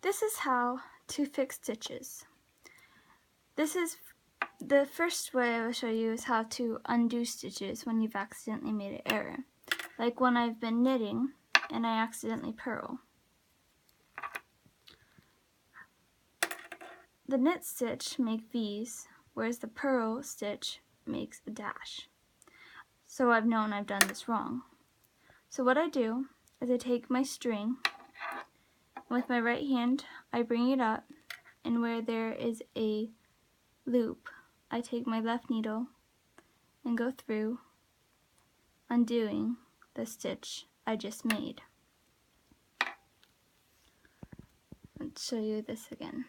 This is how to fix stitches. This is the first way I will show you is how to undo stitches when you've accidentally made an error. Like when I've been knitting and I accidentally purl. The knit stitch makes V's, whereas the purl stitch makes a dash. So I've known I've done this wrong. So what I do is I take my string, with my right hand I bring it up, and where there is a loop, I take my left needle and go through, undoing the stitch I just made. Let's show you this again.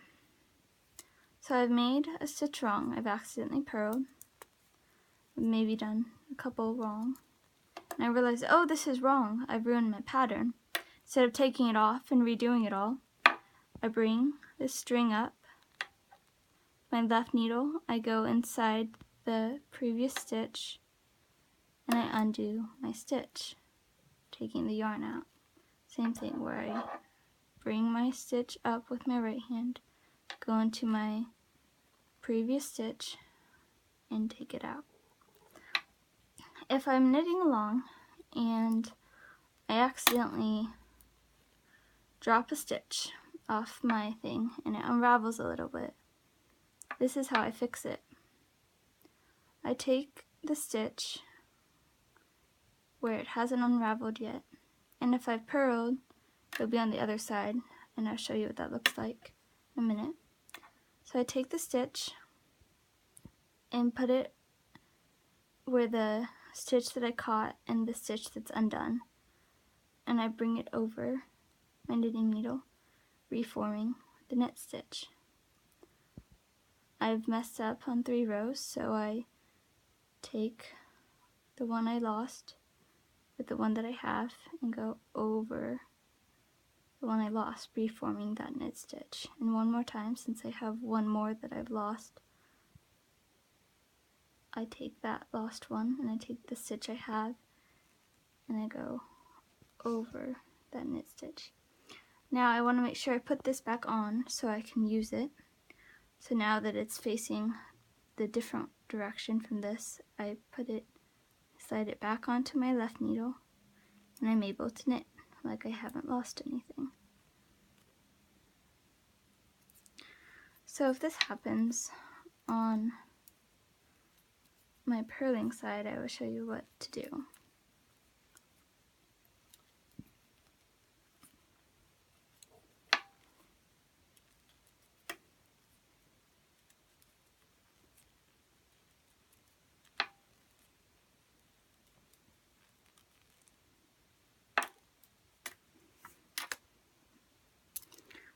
So I've made a stitch wrong. I've accidentally purled. I've maybe done a couple wrong. And I realized, oh, this is wrong. I've ruined my pattern. Instead of taking it off and redoing it all, I bring this string up. My left needle, I go inside the previous stitch and I undo my stitch, taking the yarn out. Same thing where I bring my stitch up with my right hand, go into my previous stitch and take it out. If I'm knitting along and I accidentally drop a stitch off my thing and it unravels a little bit, this is how I fix it. I take the stitch where it hasn't unraveled yet, and if I've purled, it'll be on the other side, and I'll show you what that looks like in a minute. So I take the stitch and put it where the stitch that I caught and the stitch that's undone, and I bring it over my knitting needle, reforming the knit stitch. I've messed up on 3 rows, so I take the one I lost with the one that I have and go over the one I lost, reforming that knit stitch. And one more time, since I have one more that I've lost, I take that lost one and I take the stitch I have and I go over that knit stitch. Now I want to make sure I put this back on so I can use it. So now that it's facing the different direction from this, I slide it back onto my left needle, and I'm able to knit like I haven't lost anything. So if this happens on my purling side, I will show you what to do.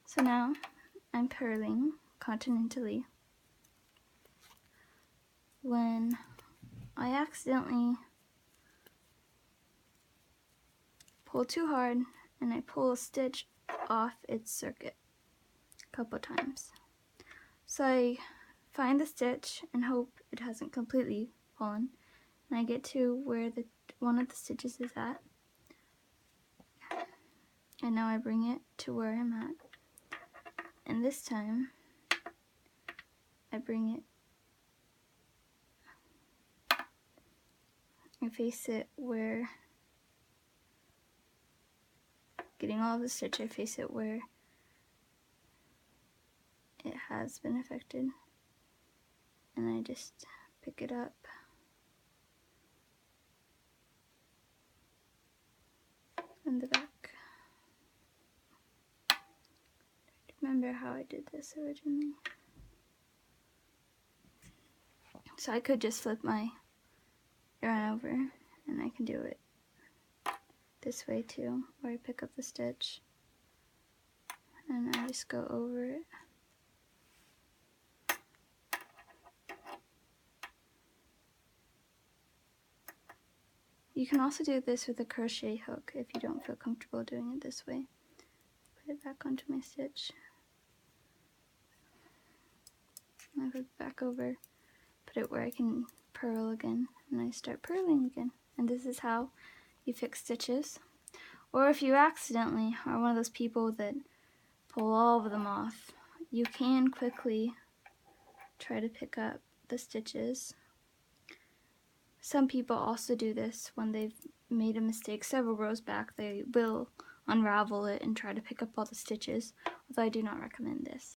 So now I'm purling continentally. When I accidentally pull too hard and I pull a stitch off its circuit a couple times. So I find the stitch and hope it hasn't completely fallen, and I get to where one of the stitches is at, and now I bring it to where I'm at, and this time I bring it, I face it where, getting all of the stitch, I face it where it has been affected, and I just pick it up in the back. I remember how I did this originally. So I could just flip my yarn over, and I can do it this way too, where I pick up the stitch and I just go over it. You can also do this with a crochet hook if you don't feel comfortable doing it this way. Put it back onto my stitch. I put it back over, put it where I can purl again, and I start purling again. And this is how you fix stitches. Or if you accidentally are one of those people that pull all of them off. You can quickly try to pick up the stitches. Some people also do this when they've made a mistake several rows back. They will unravel it and try to pick up all the stitches, although I do not recommend this.